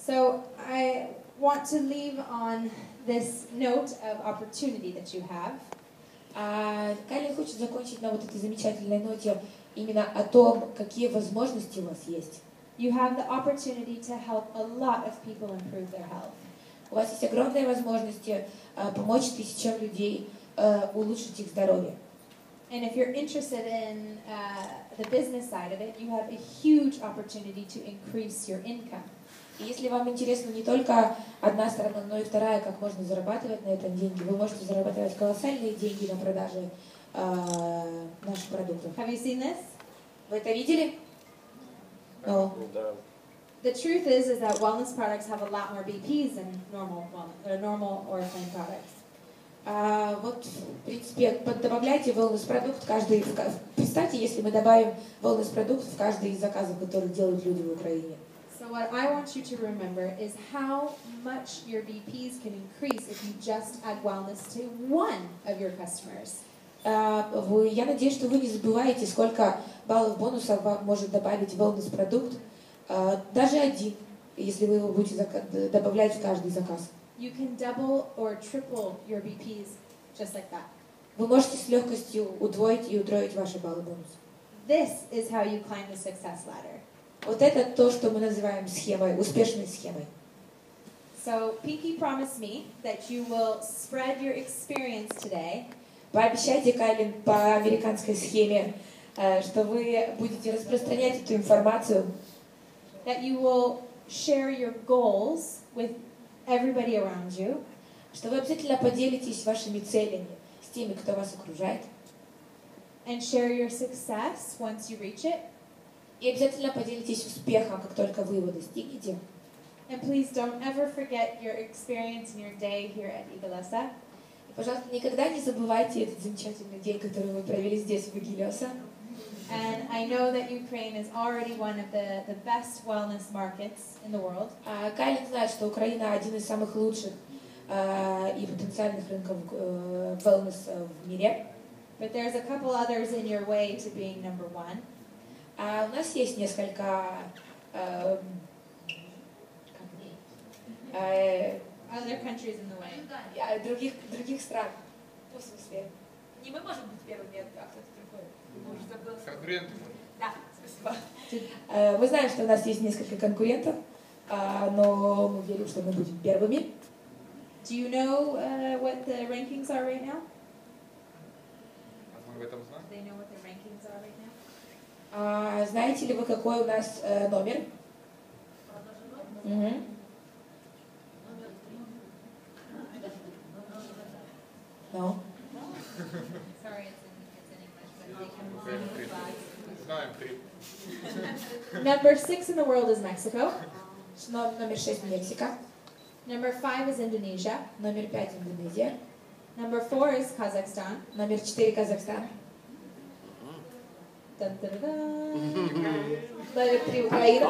So I want to leave on this note of opportunity that you have. Кайлин хочет закончить на вот этой замечательной ноте именно о том, какие возможности у вас есть. You have the opportunity to help a lot of people improve their health. У вас есть огромные возможности помочь тысячам людей улучшить их здоровье. And if you're interested in the business side of it, you have a huge opportunity to increase your income. И если вам интересна не только одна сторона, но и вторая, как можно зарабатывать на этом деньги, вы можете зарабатывать колоссальные деньги на продаже наших продуктов. Have you seen this? Вы это видели? No. The truth is that wellness products have a lot more BPs than normal Oriflame products. Вот, в принципе, добавляйте wellness-продукт каждый. Представьте, если мы добавим wellness-продукт в каждый из заказов, которые делают люди в Украине. So what I want you to remember is how much your BPs can increase if you just add wellness to one of your customers. Я надеюсь, что вы не забываете, сколько баллов бонуса вам может добавить wellness-продукт, даже один, если вы его будете добавлять в каждый заказ. You can double or triple your BPs just like that. Вы можете с легкостью удвоить и утроить ваши баллы бонуса. This is how you climb the success ladder. Вот это то, что мы называем схемой, успешной схемой. So Pinky promised me that you will spread your experience today. Пообещайте, Кайлин, по американской схеме, что вы будете распространять эту информацию. That you will share your goals with everybody around you. Что вы обязательно поделитесь вашими целями с теми, кто вас окружает. And share your success once you reach it. И обязательно поделитесь успехом, как только вы его достигнете. And please don't ever forget your experience and your day here at Igelesa. И, пожалуйста, никогда не забывайте этот замечательный день, который вы провели здесь, в Игилеса. And I know that Ukraine is already one of the best wellness markets in the world. Кайлин знает, что Украина один из самых лучших и потенциальных рынков wellness в мире. But there's a couple others in your way to being number one. У нас есть несколько Other countries in the way. других стран. Ну, в смысле, не мы можем быть первыми, а кто-то другой. Конкуренты. Да, спасибо. Мы знаем, что у нас есть несколько конкурентов, но мы верим, что мы будем первыми. Do you know what the rankings are right now? Мы в этом знаем. Do they know what the rankings are right now? Знаете ли вы, какой у нас номер? Угу. No. Sorry, it's in English, but they can read the flags. Знаем три. Number 6 in the world is Mexico. Номер 6 Мексика. Number 5 is Indonesia. Номер 5 Индонезия. Number 4 is Kazakhstan. Номер 4 Казахстан. Dun, dun, dun, dun. Номер 3 Украина.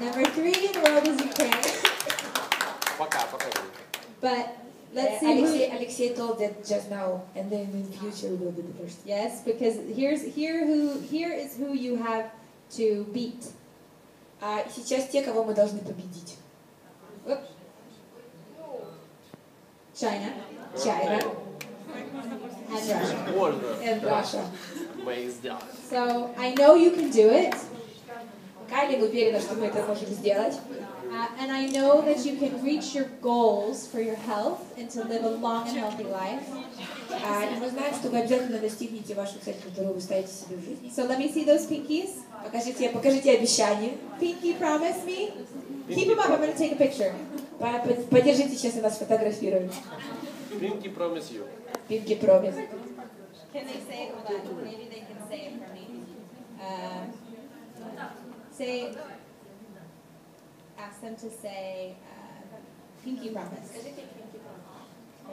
Number 3 in the world is Ukraine. Пока. But let's see who... Алексей told that just now, and then in the future will be the first. Yes, because here is who you have to beat. И сейчас те, кого мы должны победить. Oops. China. And Russia. So I know you can do it. Кайлин уверена, что мы это можем сделать. And I know that you can reach your goals for your health and to live a long and healthy life. И мы знаем, что вы обязательно достигнете вашу цель, которую вы ставите себе в жизни. So let me see those pinkies. Покажите обещание. Pinky, promise me. Keep them up. I'm going to take a picture. Подержите, сейчас я вас сфотографирую. Pinky promise you. Pinky promise. Can they say it? Hold on. Maybe they can say it for me. Say. Ask them to say pinky promise.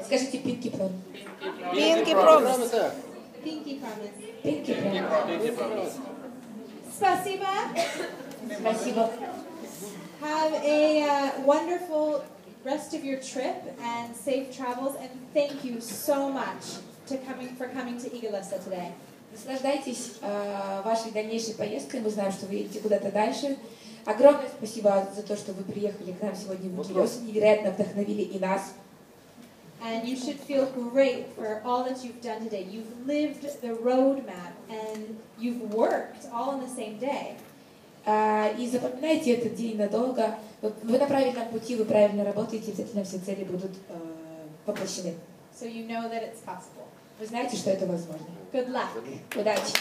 Скажите pinky promise. Pinky promise. Pinky promise. Pinky promise. Pinky promise. Spasiba. Спасибо. Have a wonderful rest of your trip and safe travels, and thank you so much for coming to Igelesa today. Наслаждайтесь вашей дальнейшей поездкой. Мы знаем, что вы едете куда-то дальше. Огромное спасибо за то, что вы приехали к нам сегодня в Киос. Невероятно вдохновили и нас. And you should feel great for all that you've done today. You've lived the roadmap and you've worked all on the same day. И запоминайте этот день надолго. Вы на правильном пути, вы правильно работаете, обязательно все цели будут воплощены. So you know that it's possible. Вы знаете, что это возможно. Good luck. Удачи!